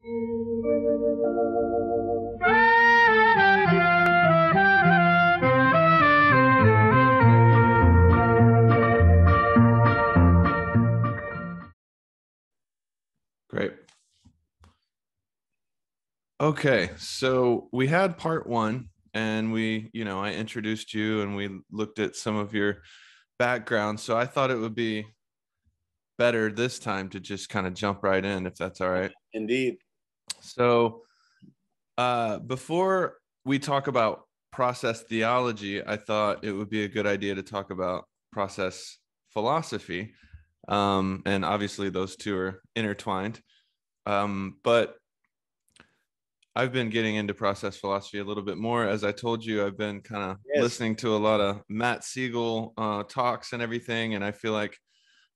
Great. Okay, so we had part one, and I introduced you and we looked at some of your background. So I thought it would be better this time to just kind of jump right in, if that's all right. Indeed. So before we talk about process theology, I thought it would be a good idea to talk about process philosophy. And obviously those two are intertwined. But I've been getting into process philosophy a little bit more. As I told you, I've been kind of listening to a lot of Matt Siegel talks and everything. And I feel like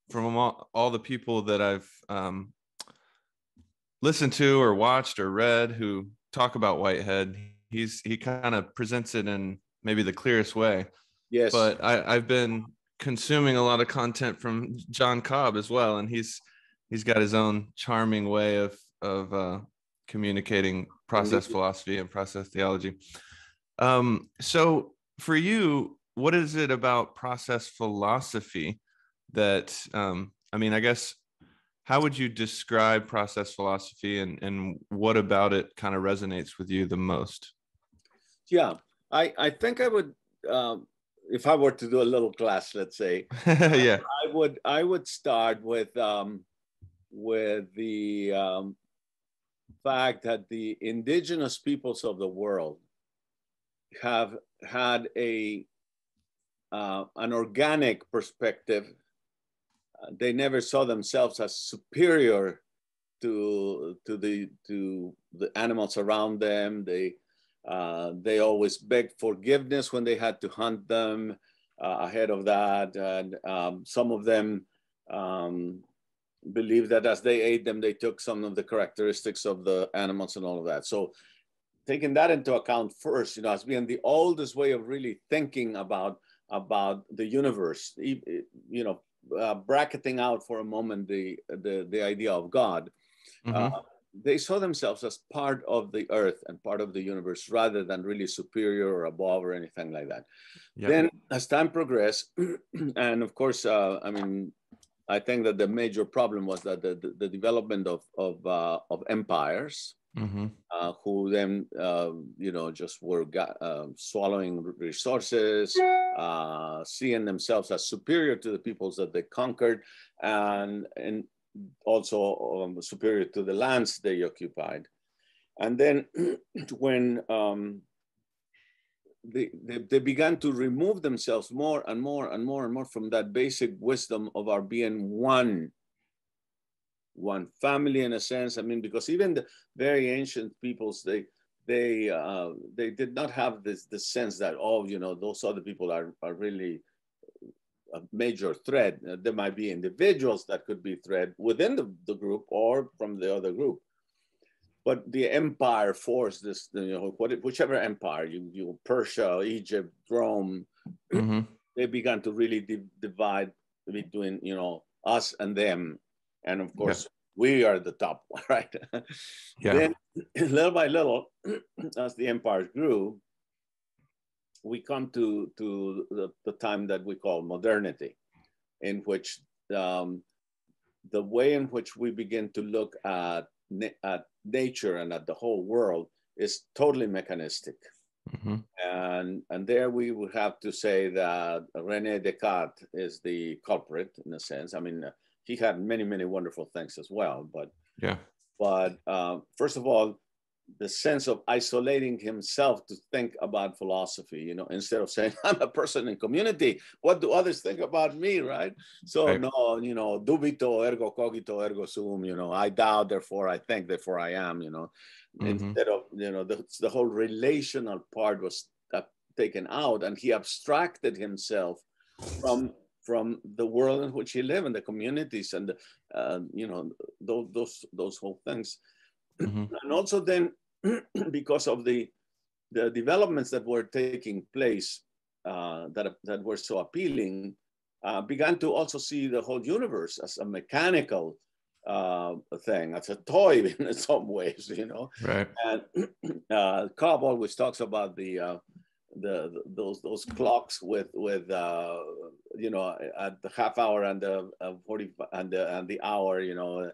from all the people that I've listened to or watched or read who talk about Whitehead, he kind of presents it in maybe the clearest way. Yes. But I've been consuming a lot of content from John Cobb as well. And he's got his own charming way of communicating process philosophy and process theology. So for you, what is it about process philosophy that, I guess, how would you describe process philosophy, and what about it kind of resonates with you the most? Yeah, I think I would, if I were to do a little class, let's say, yeah, I would start with the fact that the indigenous peoples of the world have had an organic perspective. They never saw themselves as superior to the animals around them. They always begged forgiveness when they had to hunt them ahead of that, and some of them believe that as they ate them, they took some of the characteristics of the animals and all of that. So taking that into account first, as being the oldest way of really thinking about the universe, bracketing out for a moment the idea of God, they saw themselves as part of the earth and part of the universe rather than really superior or above or anything like that. Yep. Then as time progressed, and of course, I think that the major problem was that the development of empires, who then just were swallowing resources, seeing themselves as superior to the peoples that they conquered, and also superior to the lands they occupied. And then when they began to remove themselves more and more and more and more from that basic wisdom of our being one family, in a sense. Because even the very ancient peoples, they did not have this sense that, those other people are really a major threat. There might be individuals that could be threat within the group or from the other group. But the empire forced this, whichever empire, you Persia, Egypt, Rome, they began to really divide between, us and them. And of course, we are the top, right? Then little by little, as the empires grew, we come to the time that we call modernity, in which the way in which we begin to look at nature and at the whole world is totally mechanistic. And there we would have to say that René Descartes is the culprit, in a sense. He had many, many wonderful things as well, but first of all, the sense of isolating himself to think about philosophy, instead of saying, I'm a person in community, what do others think about me, right? So no, dubito, ergo cogito, ergo sum, I doubt, therefore I think, therefore I am, instead of, the whole relational part was taken out, and he abstracted himself from the world in which he lived, and the communities, and those whole things. And also then, because of the developments that were taking place, that were so appealing, began to also see the whole universe as a mechanical thing. It's a toy in some ways, you know. Right. And Cobb always talks about those clocks with you know, at the half hour and the 40 and the hour, you know.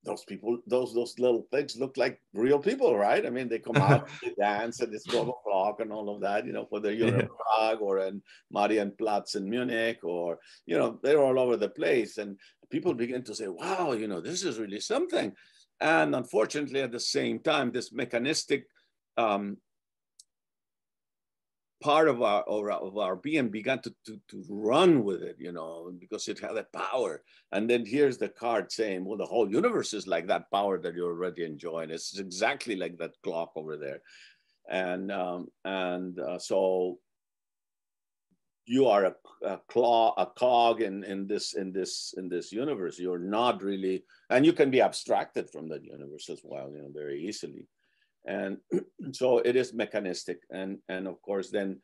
Those people, those little things look like real people, right? I mean, they come out, they dance, and it's 12 o'clock and all of that, you know, whether you're in Prague or in Marienplatz in Munich, or, you know, they're all over the place. And people begin to say, wow, you know, this is really something. And unfortunately, at the same time, this mechanistic part of our being began to run with it, you know, because it had a power. And then here's the card saying, well, the whole universe is like that power that you're already enjoying. It's exactly like that clock over there. And so you are a cog in this universe. You're not really, and you can be abstracted from that universe as well, you know, very easily. And so it is mechanistic. And of course, then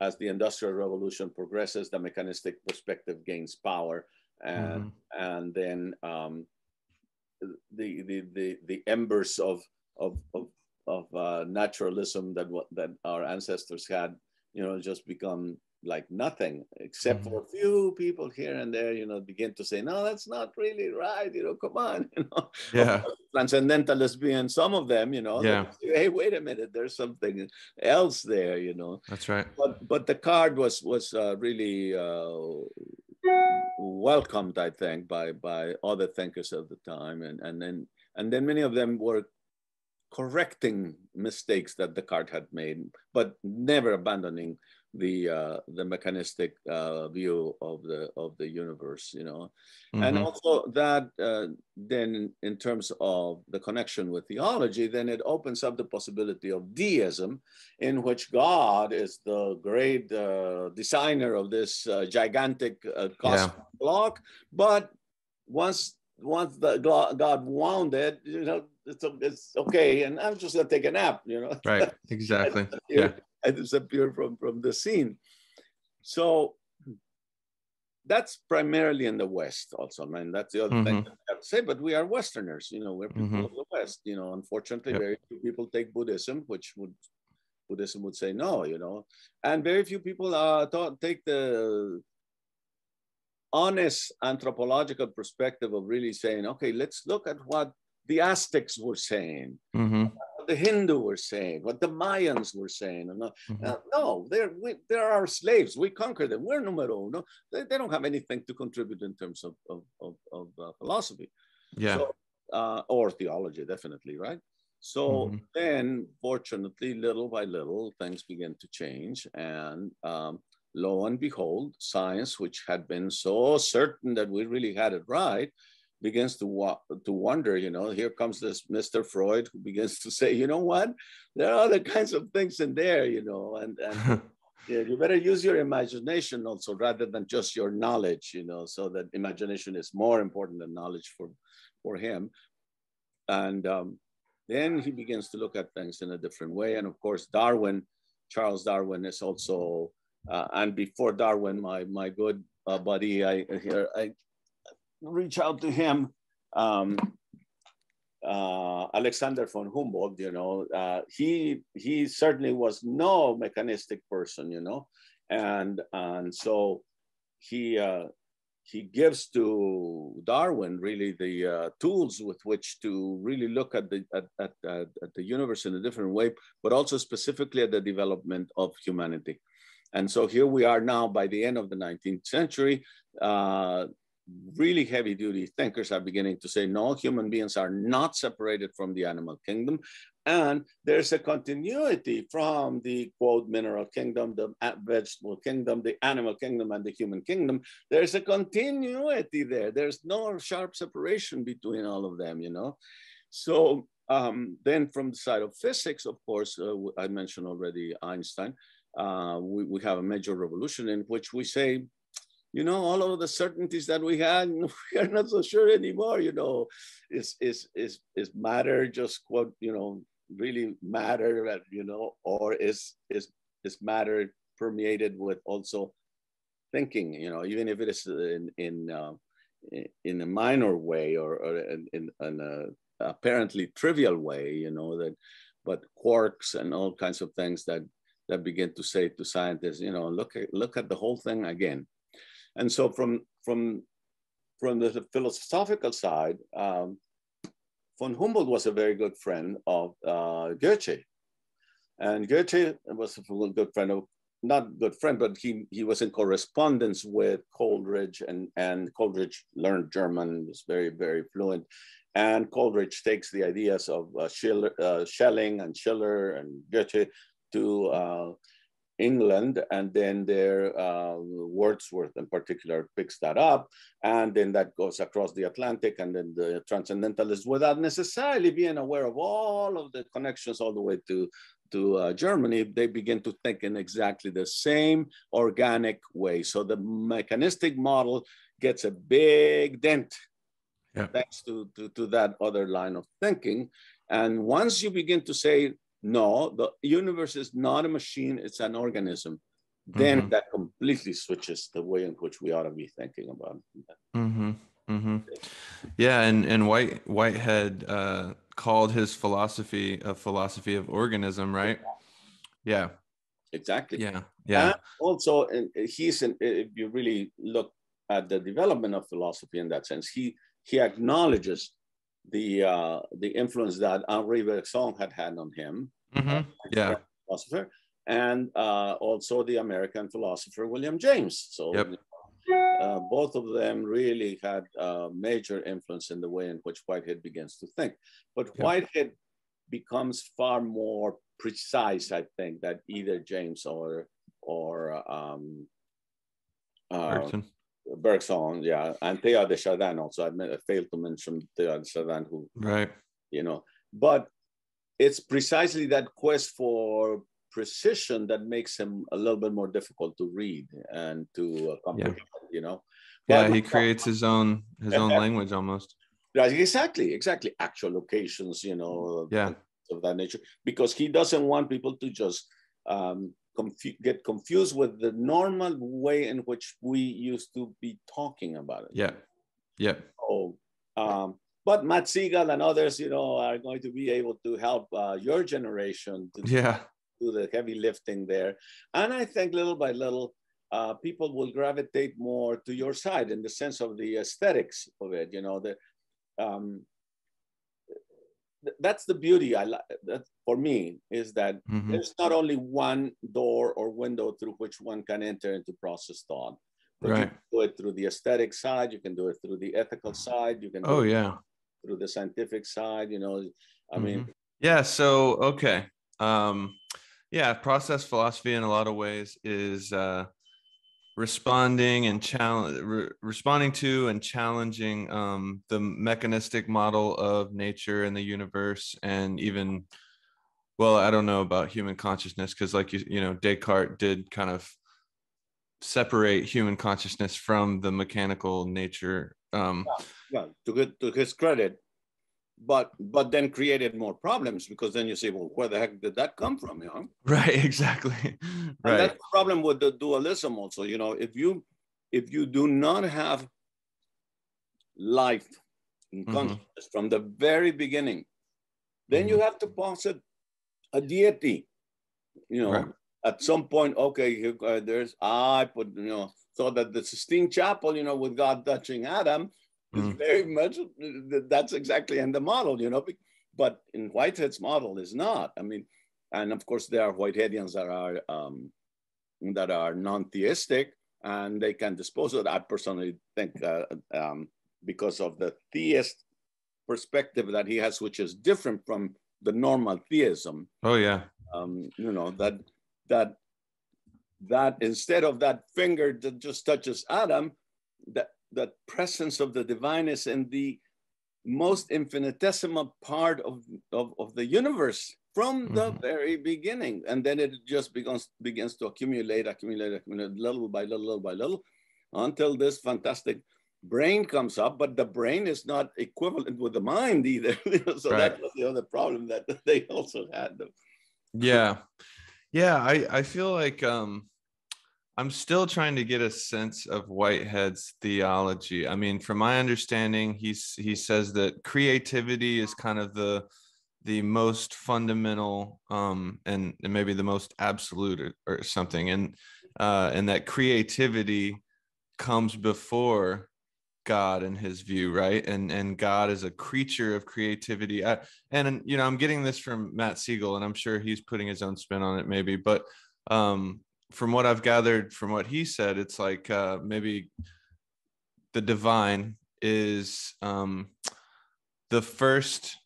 as the Industrial Revolution progresses, the mechanistic perspective gains power. And then the embers of naturalism that our ancestors had, you know, just become like nothing, except for a few people here and there, you know, begin to say, no, that's not really right, you know, come on, you know. Yeah. Transcendentalists being some of them, you know, yeah, say, hey, wait a minute, there's something else there, you know. that's right. But the card was really welcomed, I think, by other thinkers of the time, and then many of them were correcting mistakes that Descartes had made, but never abandoning the mechanistic view of the universe, you know. And also that then in terms of the connection with theology, then it opens up the possibility of deism, in which God is the great designer of this gigantic cosmic clock, but once the God wound it, you know, it's okay, and I'm just gonna take a nap, you know. Right. Exactly. I disappear from the scene. So that's primarily in the West also. I mean, that's the other thing that I have to say, but we are Westerners, you know, we're people of the West, you know. Unfortunately, very few people take Buddhism, Buddhism would say no, you know, and very few people take the honest anthropological perspective of really saying, okay, let's look at what the Aztecs were saying, what the Hindu were saying, what the Mayans were saying. No, they're our slaves. We conquered them. We're numero uno. They don't have anything to contribute in terms of philosophy, or theology, definitely, right? So then, fortunately, little by little, things began to change, and lo and behold, science, which had been so certain that we really had it right, begins to wonder, you know. Here comes this Mr. Freud, who begins to say, you know what, there are other kinds of things in there, you know, and yeah, you better use your imagination also, rather than just your knowledge, you know, so that imagination is more important than knowledge for him. And then he begins to look at things in a different way. And of course, Charles Darwin is also, and before Darwin, my good buddy, I reach out to him, Alexander von Humboldt, you know, he certainly was no mechanistic person, you know, and so he gives to Darwin really the tools with which to really look at the universe in a different way, but also specifically at the development of humanity. And so here we are now by the end of the 19th century. Really heavy-duty thinkers are beginning to say, no, human beings are not separated from the animal kingdom. And there's a continuity from the, quote, mineral kingdom, the vegetable kingdom, the animal kingdom, and the human kingdom. There's a continuity there. There's no sharp separation between all of them, you know. So then from the side of physics, of course, I mentioned already Einstein, we have a major revolution in which we say, you know, all of the certainties that we had, we are not so sure anymore, you know. Is matter just, quote, you know, really matter, you know, or is matter permeated with also thinking, you know, even if it is in a minor way or in a apparently trivial way, you know, that, but quarks and all kinds of things that begin to say to scientists, you know, look at the whole thing again. And so from the philosophical side, von Humboldt was a very good friend of Goethe. And Goethe was a good friend of, not good friend, but he was in correspondence with Coleridge, and Coleridge learned German, was very, very fluent. And Coleridge takes the ideas of Schelling and Schiller and Goethe to England, and then there Wordsworth in particular picks that up, and then that goes across the Atlantic, and then the transcendentalists, without necessarily being aware of all of the connections all the way to Germany, they begin to think in exactly the same organic way. So the mechanistic model gets a big dent, thanks to that other line of thinking. And once you begin to say, no, the universe is not a machine, it's an organism, then that completely switches the way in which we ought to be thinking about it. Yeah, and Whitehead called his philosophy a philosophy of organism, right? Yeah. Exactly. Yeah. And also, if you really look at the development of philosophy in that sense, he acknowledges the influence that Henri Bergson had on him, philosopher, and also the American philosopher William James. So both of them really had a major influence in the way in which Whitehead begins to think. But Whitehead becomes far more precise, I think, that either James or Bergson, and Teilhard de Chardin also. I failed to mention Teilhard de Chardin, who, you know, but it's precisely that quest for precision that makes him a little bit more difficult to read and to comprehend, you know. But he creates his own language almost. Exactly. Actual locations, you know, of that nature, because he doesn't want people to just get confused with the normal way in which we used to be talking about it. So, but Matt Siegel and others, you know, are going to be able to help your generation to do the heavy lifting there. And I think little by little, people will gravitate more to your side in the sense of the aesthetics of it. You know, that's the beauty that for me is that there's not only one door or window through which one can enter into process thought, but you can do it through the aesthetic side, you can do it through the ethical side, you can do it through the scientific side, you know. I mean, so process philosophy in a lot of ways is responding to and challenging the mechanistic model of nature and the universe, and even, well, I don't know about human consciousness, because like you know, Descartes did kind of separate human consciousness from the mechanical nature. To his credit, but then created more problems, because then you say, well, where the heck did that come from? You know? Right, exactly. And that's the problem with the dualism also. You know, if you do not have life in consciousness from the very beginning, then you have to posit a deity. You know, at some point, okay, there's so that the Sistine Chapel, you know, with God touching Adam, is very much, that's exactly in the model, you know, but in Whitehead's model is not. I mean, and of course there are Whiteheadians that are non-theistic, and they can dispose of that. I personally think because of the theist perspective that he has, which is different from the normal theism. You know, that instead of that finger that just touches Adam, that presence of the divine is in the most infinitesimal part of the universe from the very beginning. And then it just begins to accumulate little by little, until this fantastic brain comes up. But the brain is not equivalent with the mind either. So that was the other problem that they also had. I feel like I'm still trying to get a sense of Whitehead's theology. I mean, from my understanding, he says that creativity is kind of the most fundamental and maybe the most absolute or something, and that creativity comes before God in his view, right? And God is a creature of creativity. And you know, I'm getting this from Matt Siegel, and I'm sure he's putting his own spin on it, maybe. But from what I've gathered from what he said, it's like maybe the divine is the first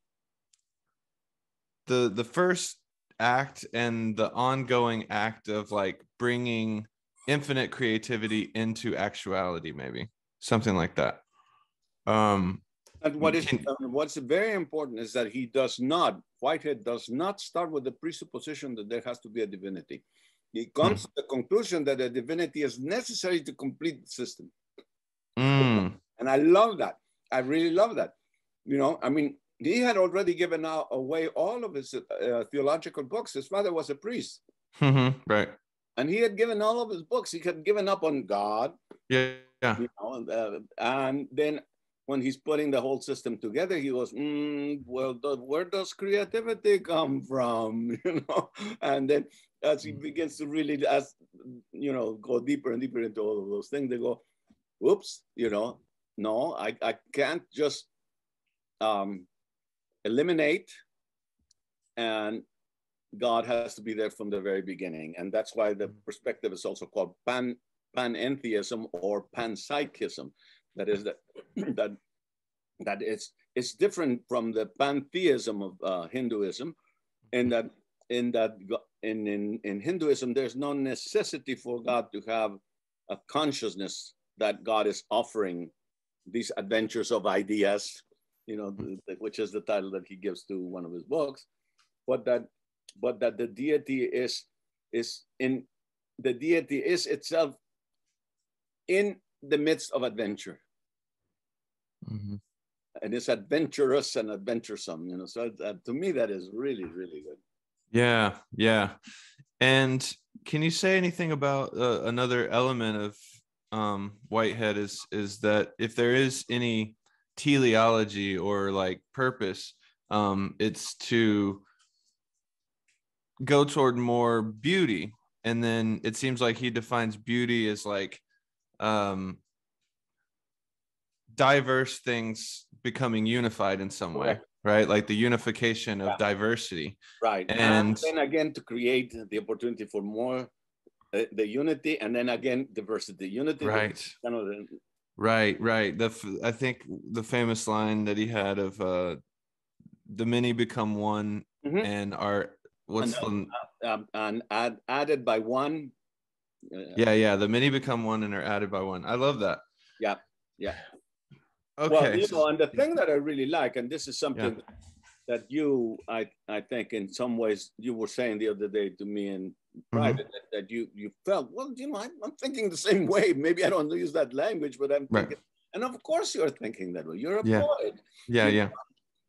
act and the ongoing act of like bringing infinite creativity into actuality, maybe something like that. And what's very important is that Whitehead does not start with the presupposition that there has to be a divinity. He comes to the conclusion that a divinity is necessary to complete the system. And I love that. I really love that. You know, I mean, he had already given away all of his theological books. His father was a priest. Right. And he had given all of his books. He had given up on God. Yeah. You know, and then when he's putting the whole system together, he goes, well, where does creativity come from? You know, and then as he begins to really, you know, go deeper and deeper into all of those things, they go, whoops, you know, no, I can't just eliminate, and God has to be there from the very beginning. And that's why the perspective is also called panentheism or panpsychism. That is that it's different from the pantheism of Hinduism, in that in Hinduism there's no necessity for God to have a consciousness that God is offering these adventures of ideas, you know, which is the title that he gives to one of his books, but that the deity is itself in the midst of adventure. And it's adventurous and adventuresome, you know. So to me, that is really, really good. Yeah. And can you say anything about another element of Whitehead is that if there is any teleology or like purpose, it's to go toward more beauty. And then it seems like he defines beauty as like diverse things becoming unified in some way, right? Like the unification of diversity. Right. And then again, to create the opportunity for more the unity, and then again, diversity, unity. Right. Right. I think the famous line that he had of the many become one and are added by one. Yeah. The many become one and are added by one. I love that. Yeah. Okay. Well, you know, and the thing that I really like, and this is something that you, I think in some ways you were saying the other day to me in private, that you felt, well, you know, I'm thinking the same way. Maybe I don't use that language, but I'm thinking, and of course you're thinking that way. You're a poet. Yeah.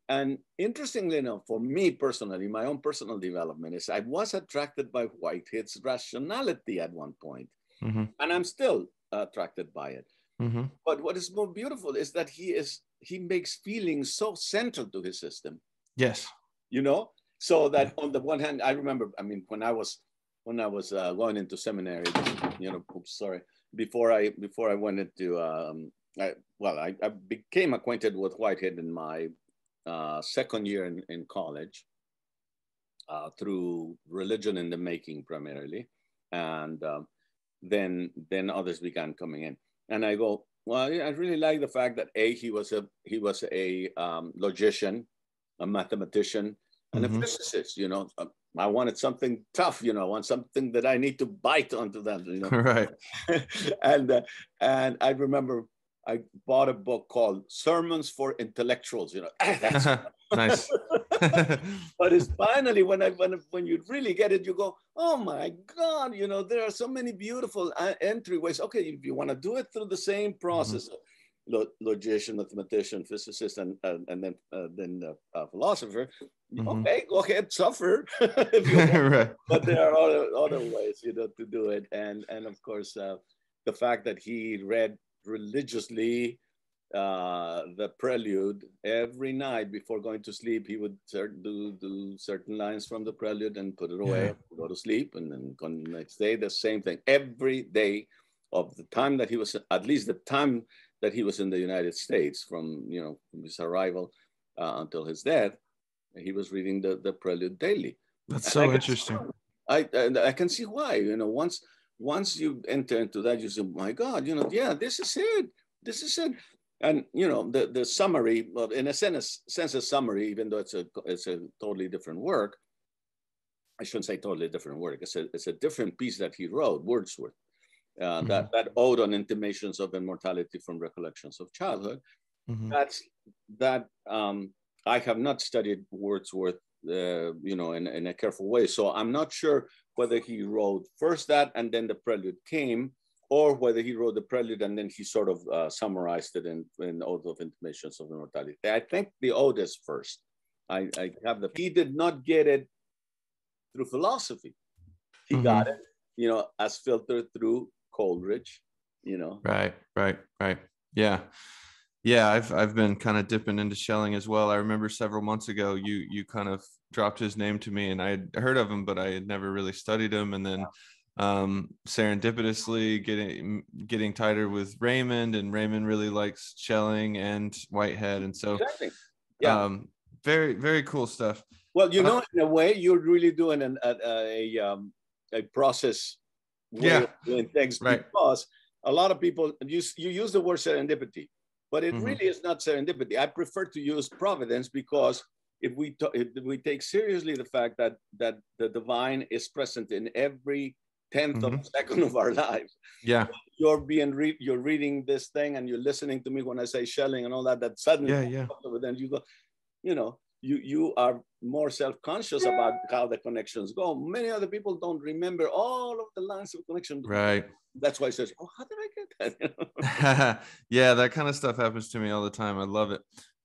And interestingly enough, for me personally, my own personal development is I was attracted by Whitehead's rationality at one point, and I'm still attracted by it. But what is more beautiful is that he makes feelings so central to his system. Yes. You know, so that on the one hand, I remember, I mean, when I was going into seminary, you know, before I went into, I became acquainted with Whitehead in my second year in college through Religion in the Making primarily, and then others began coming in. And I go, well, I really like the fact that he was a logician, a mathematician, and a physicist. You know, I wanted something tough. You know, I want something that I need to bite onto that. You know, right. and I remember I bought a book called Sermons for Intellectuals. You know, that's nice. But it's finally when you really get it, you go, oh my God, you know, there are so many beautiful entryways. Okay, if you want to do it through the same process logician, mathematician, physicist, and then philosopher. Mm-hmm. Okay, go ahead, suffer if you want. Right. But there are other ways, to do it. And of course, the fact that he read religiously the prelude every night before going to sleep. He would do certain lines from the prelude and put it away, go to sleep, and then the next day the same thing. Every day of the time that he was, at least the time that he was in the United States, from his arrival until his death, he was reading the prelude daily. That's so interesting. I can see why. Once you enter into that, you say, my God, this is it. This is it. And the summary, well, in a sense a summary, even though it's a totally different work. I shouldn't say totally different work. It's a different piece that he wrote, Wordsworth. That ode on intimations of immortality from recollections of childhood. That I have not studied Wordsworth, in a careful way. So I'm not sure whether he wrote first that and then the prelude came, or whether he wrote the prelude and then he sort of summarized it in Ode of Intimations of Immortality. I think the ode is first. I have he did not get it through philosophy. He got it, as filtered through Coleridge, Right. Yeah. I've been kind of dipping into Schelling as well. I remember several months ago, you kind of dropped his name to me, and I had heard of him, but I had never really studied him. And then serendipitously getting tighter with Raymond, and Raymond really likes Schelling and Whitehead. And so, very, very cool stuff. Well, in a way, you're really doing a process way of doing things, because a lot of people you use the word serendipity, but it really is not serendipity. I prefer to use providence, because if we take seriously the fact that the divine is present in every 10th of a second of our lives. Yeah, you're reading this thing and you're listening to me when I say Schelling and all that suddenly, then you go, you are more self-conscious about how the connections go. Many other people don't remember all of the lines of connection. Right. That's why it says, oh, how did I get that? Yeah, that kind of stuff happens to me all the time. I love it.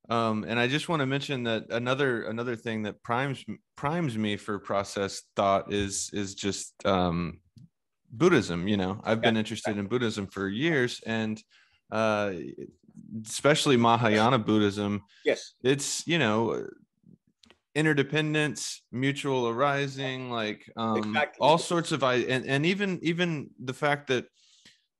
And I just want to mention that another thing that primes me for process thought is just Buddhism. I've been interested in Buddhism for years, and especially Mahayana Buddhism. Yes, it's interdependence, mutual arising, like all sorts of and even the fact that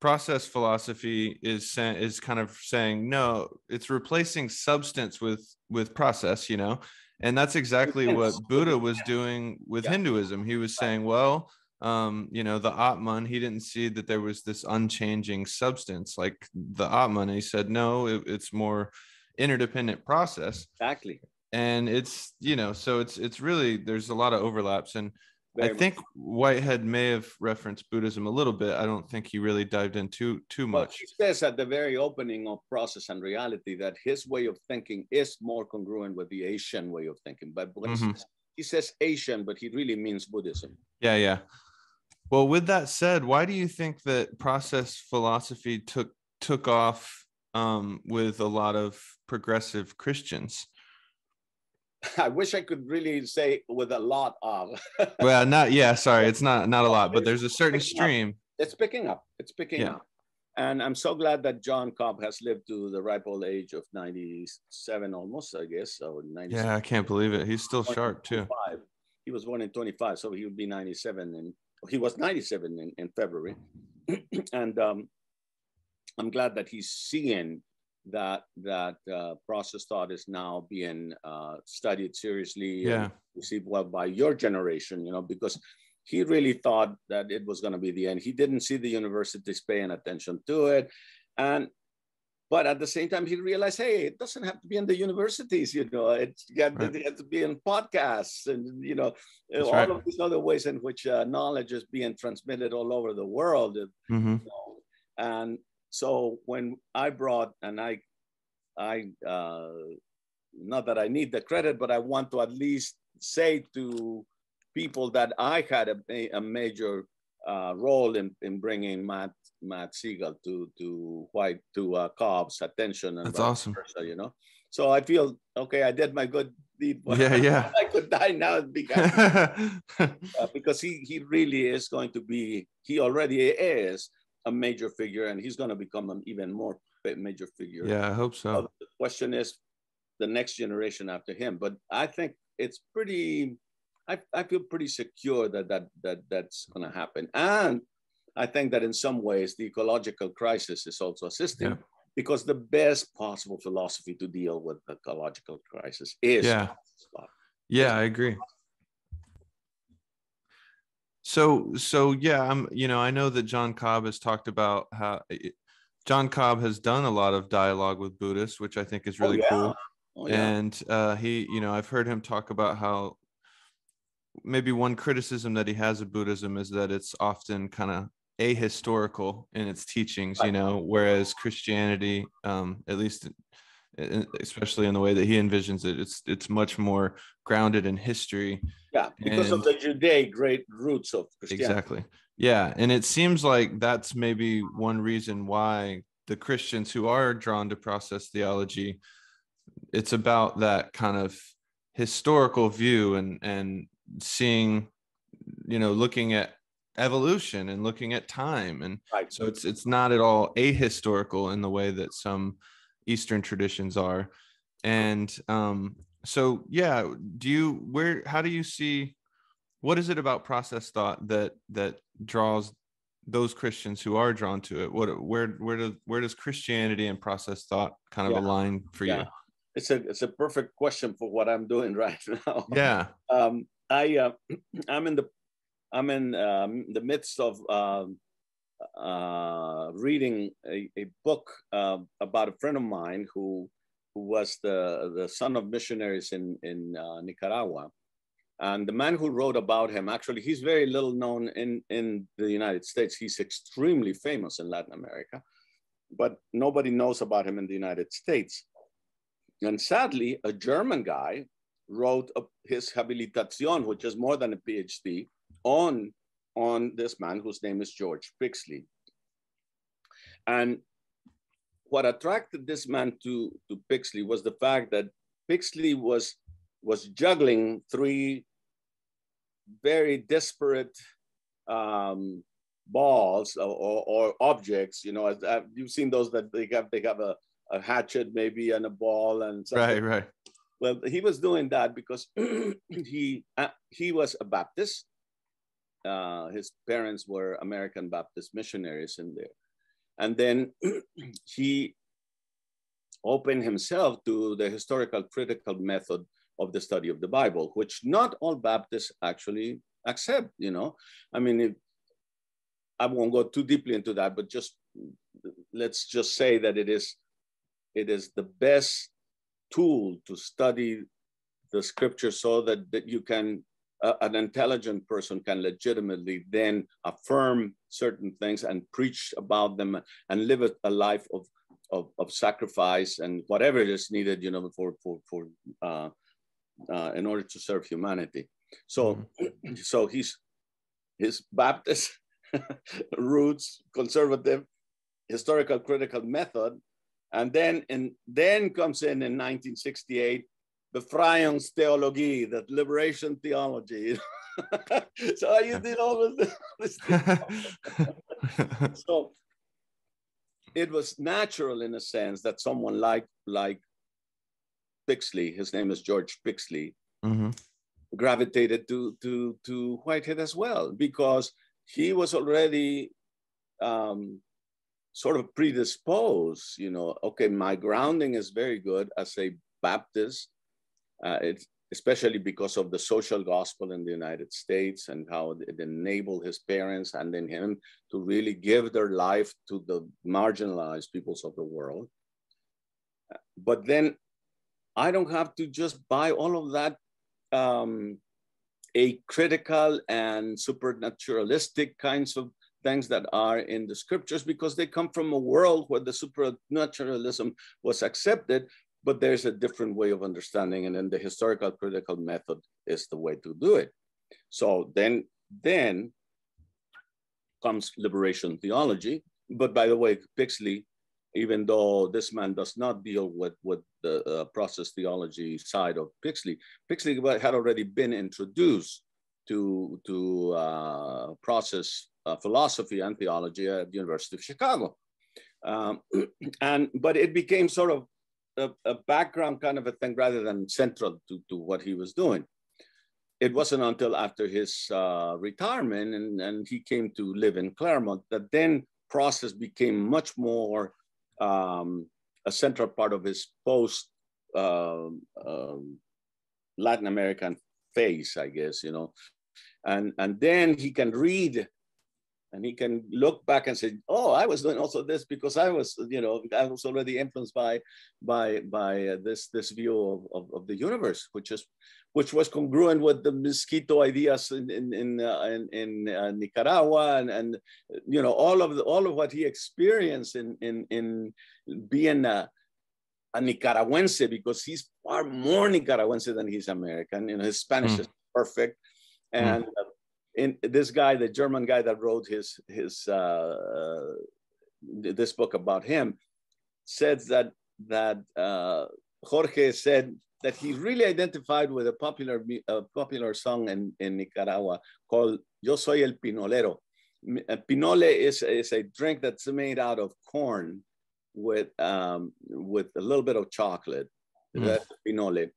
process philosophy is kind of saying no, it's replacing substance with process, and that's exactly what Buddha was doing with Hinduism. He was saying, well, the Atman, he didn't see that there was this unchanging substance like the Atman. He said, no, it's more interdependent process. Exactly. And it's, so it's really, there's a lot of overlaps. And I think Whitehead may have referenced Buddhism a little bit. I don't think he really dived into too much. He says at the very opening of Process and Reality that his way of thinking is more congruent with the Asian way of thinking. But he says Asian, but he really means Buddhism. Yeah. Well, with that said, why do you think that process philosophy took off with a lot of progressive Christians? I wish I could really say with a lot of. Well, it's not a lot, but there's a certain stream. It's picking up. And I'm so glad that John Cobb has lived to the ripe old age of 97 almost, I guess. Or 97. Yeah, I can't believe it. He's still sharp too. He was born in 25, so he would be 97, and he was 97 in February. And I'm glad that he's seeing that process thought is now being studied seriously. Yeah. Received well by your generation, because he really thought that it was going to be the end. He didn't see the universities paying attention to it. But at the same time, he realized, hey, it doesn't have to be in the universities, it has to be in podcasts and, all of these other ways in which knowledge is being transmitted all over the world. And so when I brought, and I not that I need the credit, but I want to at least say to people that I had a major role in bringing Matt Siegel to Cobb's attention, and That's vice awesome. versa, you know. So I feel, okay, I did my good deed. Yeah. I could die now and be because he really is going to be, he already is a major figure, and he's going to become an even more major figure. Yeah, I hope so. The question is the next generation after him. But I think it's pretty, I feel pretty secure that's going to happen. And I think that in some ways the ecological crisis is also assisting, because the best possible philosophy to deal with the ecological crisis is yeah, I agree. So yeah, I know that John Cobb has talked about how John Cobb has done a lot of dialogue with Buddhists, which I think is really cool. And he, I've heard him talk about how maybe one criticism that he has of Buddhism is that it's often kind of ahistorical in its teachings, whereas Christianity, at least especially in the way that he envisions it, it's much more grounded in history. Yeah, because of the Judaic great roots of Christianity. Exactly. Yeah, and it seems like that's maybe one reason why the Christians who are drawn to process theology, it's about that kind of historical view and seeing, looking at evolution and looking at time, and so it's not at all ahistorical in the way that some Eastern traditions are. And so yeah, how do you see, what is it about process thought that draws those Christians who are drawn to it? Where does Christianity and process thought kind of align for you? It's a perfect question for what I'm doing right now. Yeah. I'm in the midst of reading a book about a friend of mine who was the son of missionaries in Nicaragua. And the man who wrote about him, actually, he's very little known in the United States. He's extremely famous in Latin America, but nobody knows about him in the United States. And sadly, a German guy wrote his habilitación, which is more than a PhD, on this man whose name is George Pixley. And what attracted this man to Pixley was the fact that Pixley was juggling three very disparate balls or objects. You've seen those that they have a hatchet maybe and a ball and something. Right. Well, he was doing that because he was a Baptist. His parents were American Baptist missionaries in there. And then he opened himself to the historical critical method of the study of the Bible, which not all Baptists actually accept, I mean, I won't go too deeply into that, but let's just say that it is the best tool to study the scripture so that you can, an intelligent person can legitimately then affirm certain things and preach about them and live a life of sacrifice and whatever is needed, for in order to serve humanity. So his Baptist roots, conservative, historical critical method, and then comes in 1968 Befreiungstheologie, that liberation theology. So I did all this So it was natural in a sense that someone like Pixley, his name is George Pixley, gravitated to Whitehead as well, because he was already sort of predisposed, okay, my grounding is very good as a Baptist, especially because of the social gospel in the United States and how it enabled his parents and then him to really give their life to the marginalized peoples of the world. But then I don't have to just buy all of that a critical and supernaturalistic kinds of things that are in the scriptures, because they come from a world where the supernaturalism was accepted, but there's a different way of understanding, and then the historical critical method is the way to do it. So then comes liberation theology. But by the way, Pixley, even though this man does not deal with the process theology side of Pixley had already been introduced to process philosophy and theology at the University of Chicago. But it became sort of a background kind of a thing rather than central to what he was doing. It wasn't until after his retirement and he came to live in Claremont that then process became much more a central part of his post Latin American phase, I guess, you know. And then he can read and he can look back and say, oh, I was doing also this because I was, you know, I was already influenced by this view of the universe, which was congruent with the mosquito ideas in Nicaragua and you know all of what he experienced in being a Nicaraguense, because he's far more Nicaraguense than he's American. You know, his Spanish is perfect, and in this guy, the German guy that wrote this book about him, said that Jorge said that he really identified with a popular song in Nicaragua called "Yo Soy el Pinolero." Pinole is a drink that's made out of corn with a little bit of chocolate. That's pinole,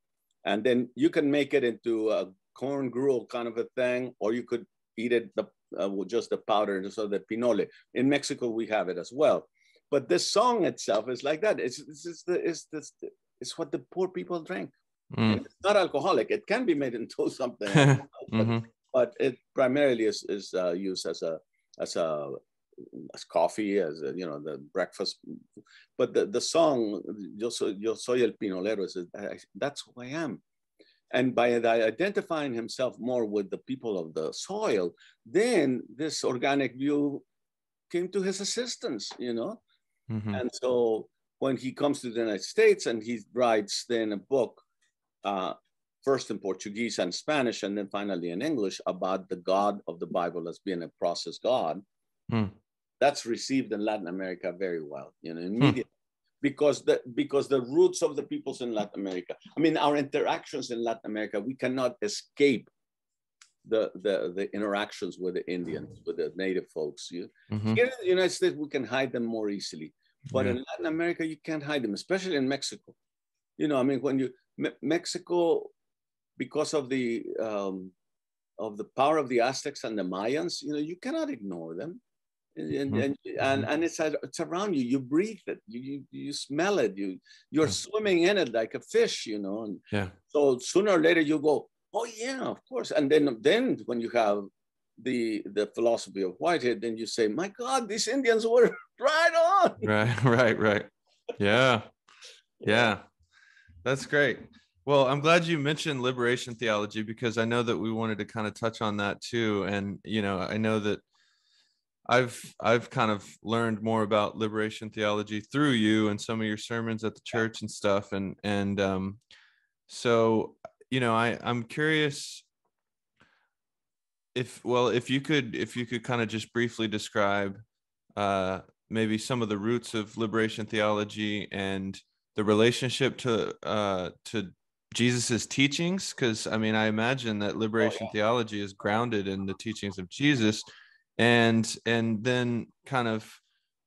and then you can make it into a corn gruel kind of a thing, or you could eat it with just the powder, so the pinole. In Mexico, we have it as well. But this song itself is like that. It's what the poor people drink. It's not alcoholic. It can be made into something, but it primarily is used as coffee, as you know, the breakfast. But the song "Yo soy el pinolero" is that's who I am. And by identifying himself more with the people of the soil, then this organic view came to his assistance, you know. And so when he comes to the United States and he writes then a book, first in Portuguese and Spanish, and then finally in English, about the God of the Bible as being a process God, that's received in Latin America very well, you know, immediately. Because the roots of the peoples in Latin America, I mean, our interactions in Latin America, we cannot escape the interactions with the Indians, with the native folks. Here in the United States, we can hide them more easily. But in Latin America, you can't hide them, especially in Mexico. You know, I mean, when Mexico, because of the power of the Aztecs and the Mayans, you know, you cannot ignore them. And it's around you. You breathe it. You smell it. You're swimming in it like a fish, you know. And so sooner or later you go, oh yeah, of course. And then when you have the philosophy of Whitehead, then you say, my God, these Indians were right on. Right. Yeah. That's great. Well, I'm glad you mentioned liberation theology, because I know that we wanted to kind of touch on that too. And, you know, I know that I've kind of learned more about liberation theology through you and some of your sermons at the church and stuff. And so, you know, I'm curious if you could kind of just briefly describe maybe some of the roots of liberation theology and the relationship to Jesus's teachings. Because I mean, I imagine that liberation theology is grounded in the teachings of Jesus. And then kind of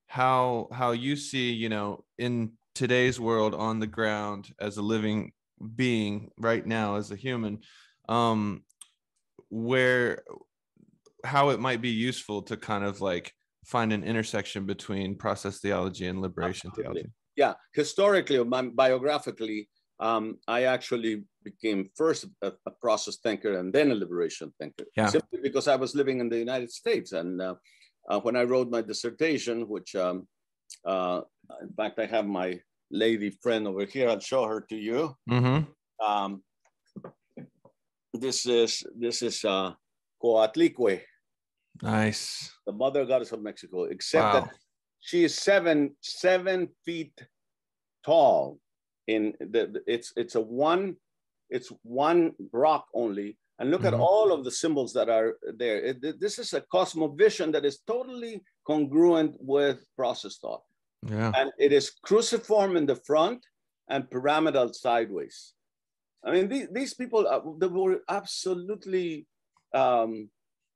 how you see, you know, in today's world on the ground as a living being right now as a human, how it might be useful to kind of like find an intersection between process theology and liberation theology. Yeah, historically, biographically, I actually became first a process thinker and then a liberation thinker, simply because I was living in the United States. And when I wrote my dissertation, which in fact, I have my lady friend over here, I'll show her to you. This is Coatlicue. Nice. The mother goddess of Mexico, except that she is 7 feet tall. It's one rock only, And look at all of the symbols that are there. This is a cosmovision that is totally congruent with process thought. Yeah. And it is cruciform in the front and pyramidal sideways. I mean, these people, they were absolutely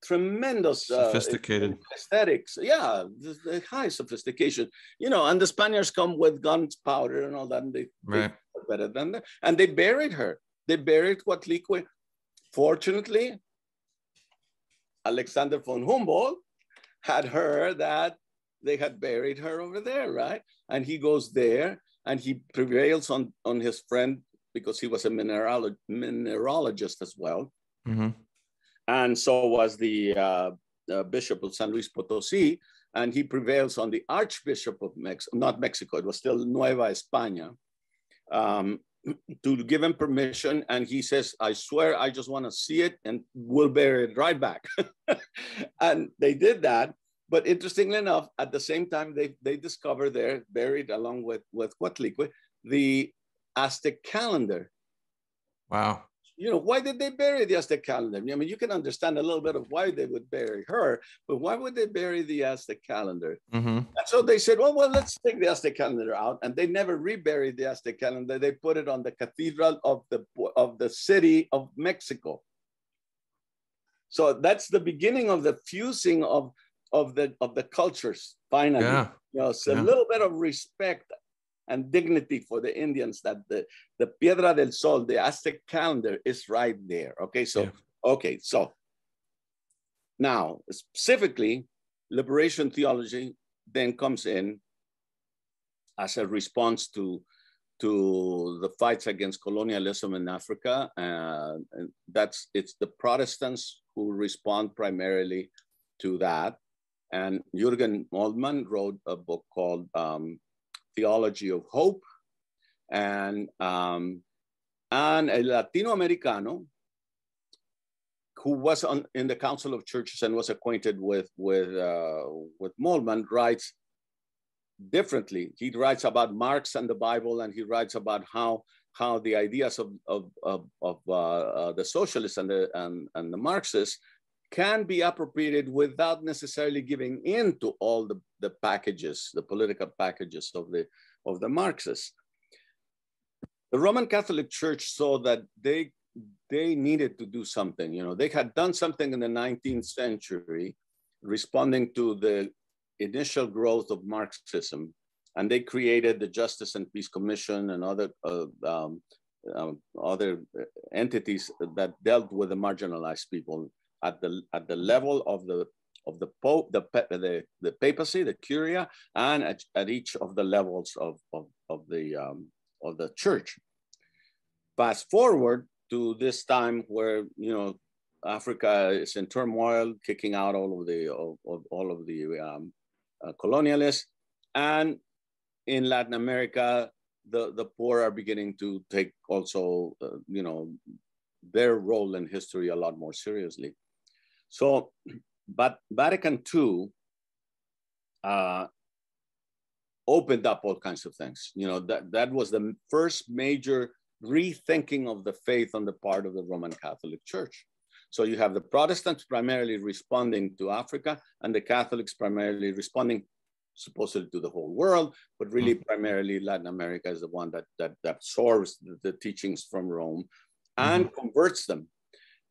tremendous sophisticated aesthetics. Yeah, the high sophistication. You know, and the Spaniards come with gunpowder and all that, and they better than that. And they buried her. They buried Coatlicue. Fortunately, Alexander von Humboldt had heard that they had buried her over there, right? And he goes there and he prevails on his friend because he was a mineralogist as well. And so was the Bishop of San Luis Potosí, and he prevails on the Archbishop of not Mexico, it was still Nueva España, to give him permission. And he says, I swear, I just want to see it and we'll bury it right back. And they did that. But interestingly enough, at the same time, they discovered there, buried along with Coatlicue, the Aztec calendar. Wow. You know, why did they bury the Aztec calendar? I mean, you can understand a little bit of why they would bury her, but why would they bury the Aztec calendar? And so they said, well, let's take the Aztec calendar out. And they never reburied the Aztec calendar. They put it on the cathedral of the city of Mexico. So that's the beginning of the fusing of the cultures, finally. Yeah. You know, so a little bit of respect and dignity for the Indians, that the Piedra del Sol, the Aztec calendar, is right there. Okay, so so now specifically, liberation theology then comes in as a response to the fights against colonialism in Africa, and it's the Protestants who respond primarily to that. And Jürgen Moltmann wrote a book called Theology of Hope, and a Latino-Americano who was in the Council of Churches and was acquainted with Moltmann writes differently. He writes about Marx and the Bible, and he writes about how the ideas of the socialists and the Marxists can be appropriated without necessarily giving in to all the packages, the political packages of the Marxists. The Roman Catholic Church saw that they needed to do something. You know, they had done something in the 19th century, responding to the initial growth of Marxism, and they created the Justice and Peace Commission and other entities that dealt with the marginalized people at the level of the Pope, the papacy, the Curia, and at each of the levels of the church. Fast forward to this time where, you know, Africa is in turmoil, kicking out all of the colonialists, and in Latin America, the poor are beginning to take also, you know, their role in history a lot more seriously. So, but Vatican II opened up all kinds of things. You know, that was the first major rethinking of the faith on the part of the Roman Catholic Church. So you have the Protestants primarily responding to Africa, and the Catholics primarily responding supposedly to the whole world, but really primarily Latin America is the one that absorbs the teachings from Rome and converts them.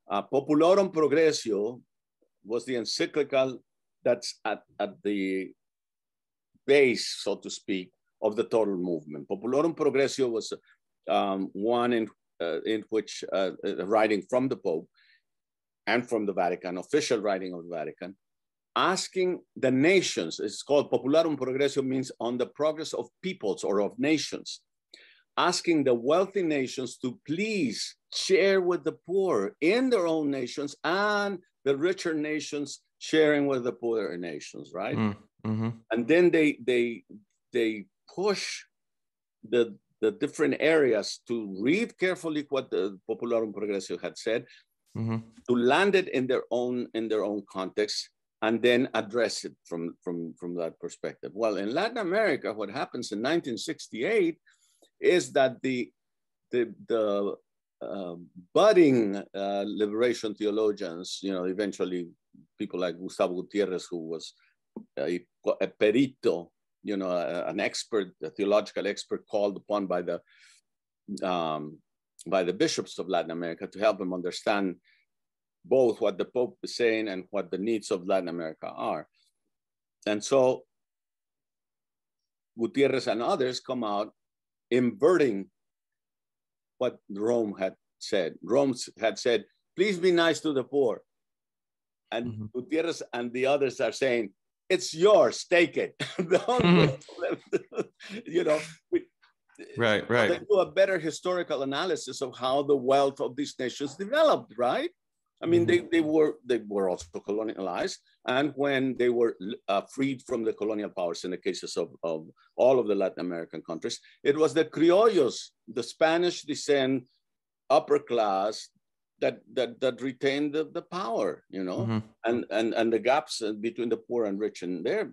Populorum Progressio was the encyclical that's at the base, so to speak, of the total movement. Populorum Progressio was one in which writing from the Pope and from the Vatican, official writing of the Vatican, asking the nations, it's called Popularum Progressio, means on the progress of peoples or of nations, asking the wealthy nations to please share with the poor in their own nations, and the richer nations sharing with the poorer nations, right? And then they push the different areas to read carefully what the Popularum Progressio had said, to land it in their own context, and then address it from that perspective. Well, in Latin America, what happens in 1968 is that the budding liberation theologians, eventually people like Gustavo Gutierrez, who was a perito, an expert, a theological expert called upon by the bishops of Latin America to help them understand both what the Pope is saying and what the needs of Latin America are. And so Gutierrez and others come out inverting what Rome had said. Rome had said, please be nice to the poor. And Gutierrez and the others are saying, it's yours, take it. Right. They do a better historical analysis of how the wealth of these nations developed, right? I mean, they were also colonialized, and when they were freed from the colonial powers, in the cases of all of the Latin American countries, it was the criollos, the Spanish descent upper class, that retained the power, and the gaps between the poor and rich, and there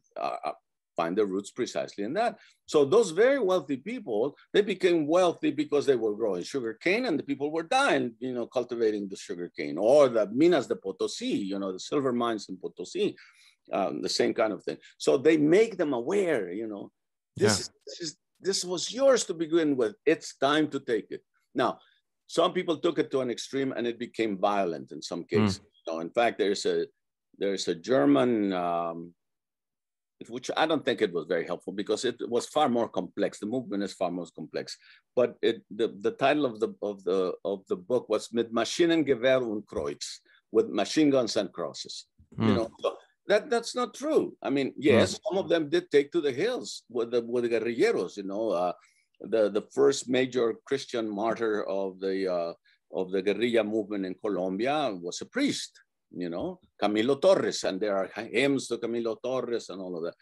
find their roots precisely in that. So those very wealthy people, they became wealthy because they were growing sugarcane, and the people were dying, cultivating the sugarcane, or the Minas de Potosí, the silver mines in Potosí, the same kind of thing. So they make them aware, this was yours to begin with. It's time to take it. Now, some people took it to an extreme, and it became violent in some cases. In fact, there's a German, which I don't think it was very helpful because it was far more complex. The movement is far more complex. But the title of the book was Mit Maschinengewehr und Kreuz, with machine guns and crosses. So that's not true. I mean, yes, some of them did take to the hills with the guerrilleros. The first major Christian martyr of the guerrilla movement in Colombia was a priest, Camilo Torres, and there are hymns to Camilo Torres and all of that.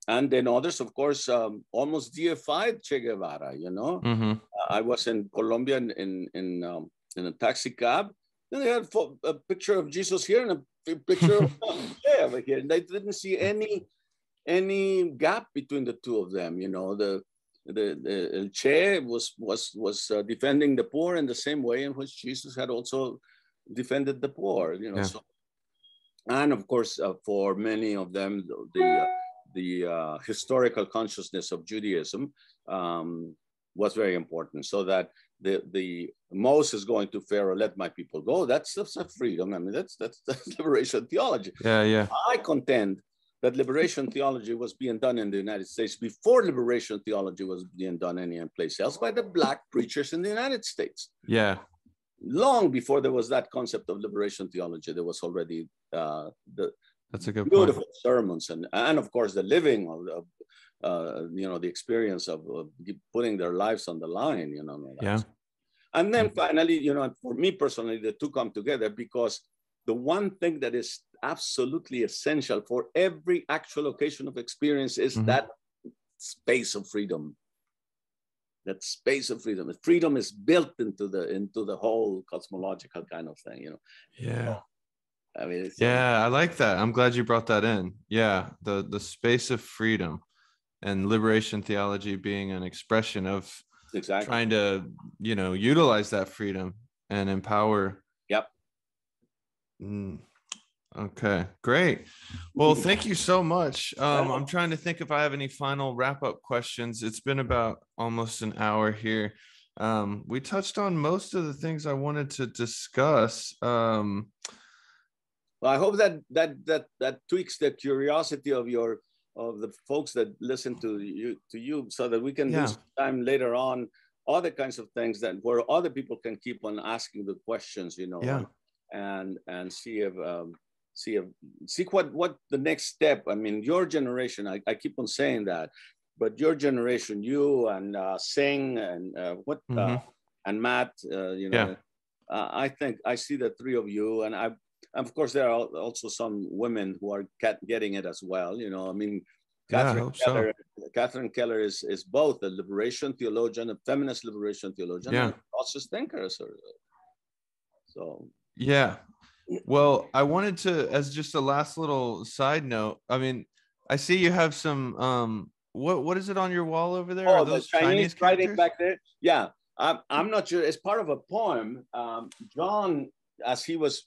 And then others, of course, almost deified Che Guevara. I was in Colombia in a taxi cab, and they had a picture of Jesus here and a picture of Che over here. And they didn't see any gap between the two of them. The Che was defending the poor in the same way in which Jesus had also defended the poor, So, and of course, for many of them, the historical consciousness of Judaism was very important. So that the Moses going to Pharaoh, let my people go. That's a freedom. I mean, that's liberation theology. Yeah. I contend that liberation theology was being done in the United States before liberation theology was being done any place else by the Black preachers in the United States. Yeah. Long before there was that concept of liberation theology, there was already that's a good beautiful point. sermons and of course the living of the experience of putting their lives on the line. Yeah. And then finally, for me personally, the two come together because the one thing that is absolutely essential for every actual occasion of experience is that space of freedom. That space of freedom. Freedom is built into the whole cosmological kind of thing, Yeah. I mean, I like that. I'm glad you brought that in. Yeah, the space of freedom, and liberation theology being an expression of trying to, utilize that freedom and empower. Yep. Okay, great. Well, thank you so much. I'm trying to think if I have any final wrap-up questions. It's been about almost an hour here. We touched on most of the things I wanted to discuss. Well, I hope that tweaks the curiosity of the folks that listen to you, so that we can do some time later on other kinds of things where other people can keep on asking the questions, and see what the next step. I mean, your generation, I keep on saying that, but your generation, you and Singh and and Matt, I think I see the three of you, and of course there are also some women who are getting it as well. I mean, Catherine Keller is both a liberation theologian, a feminist liberation theologian, and a process thinker. So yeah. Well, I wanted to, as just a last little side note, I mean, I see you have some, what is it on your wall over there? Are those the Chinese writing back there? Yeah. I'm not sure. It's part of a poem. John, as he was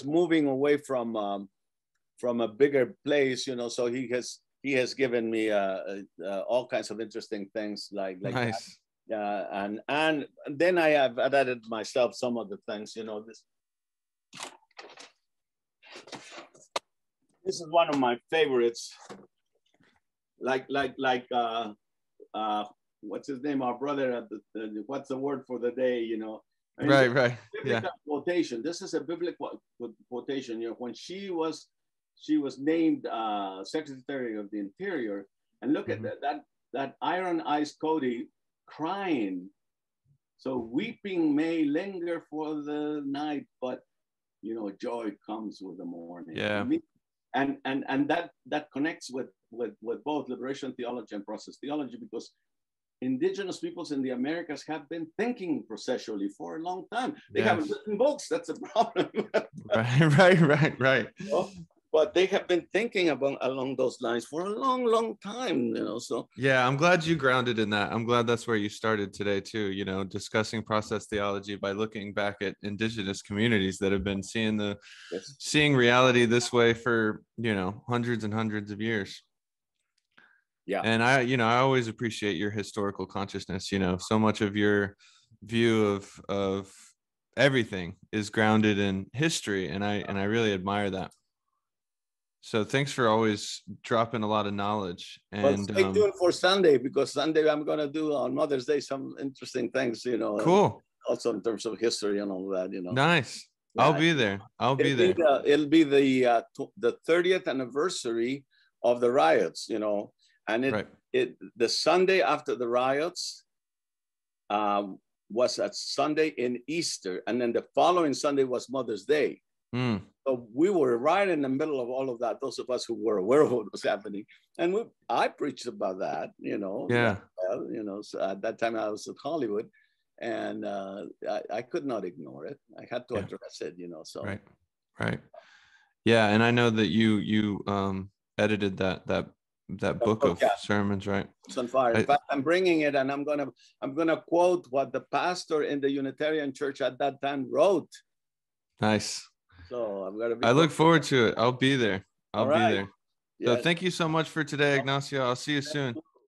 moving away from a bigger place, you know, so he has given me all kinds of interesting things like Nice. that. And then I have added myself some of the things, you know. This is one of my favorites. What's his name? Our brother at what's the word for the day? You know. I mean, Right. Yeah. Quotation. This is a biblical quotation. You know, when she was named Secretary of the Interior, and look at that iron-eyed Cody crying. So weeping may linger for the night, but you know, joy comes with the morning. Yeah. And that connects with both liberation theology and process theology, because indigenous peoples in the Americas have been thinking processually for a long time. They haven't written books. That's a problem. Right. You know? But they have been thinking along those lines for a long time, you know. So yeah, I'm glad you grounded in that. I'm glad that's where you started today too, you know, discussing process theology by looking back at indigenous communities that have been seeing reality this way for, you know, hundreds and hundreds of years. Yeah. And I always appreciate your historical consciousness. You know, so much of your view of everything is grounded in history, and I really admire that. So thanks for always dropping a lot of knowledge. And stay tuned for Sunday, because Sunday I'm going to do on Mother's Day some interesting things, you know. Cool. Also in terms of history and all that, you know. Nice. Yeah. I'll be there. It'll be the 30th anniversary of the riots, you know, and the Sunday after the riots was a Sunday in Easter, and then the following Sunday was Mother's Day. So we were right in the middle of all of that, those of us who were aware of what was happening. And I preached about that, you know. Yeah. You know, so at that time I was at Hollywood, and I could not ignore it. I had to address it, you know. So Right. Yeah, and I know that you edited that book of sermons, right? It's on fire. In fact, I'm bringing it, and I'm gonna quote what the pastor in the Unitarian church at that time wrote. Nice. So I'm gonna be. I look forward to it. I'll be there. I'll be there. So Yes. thank you so much for today, Ignacio. I'll see you soon.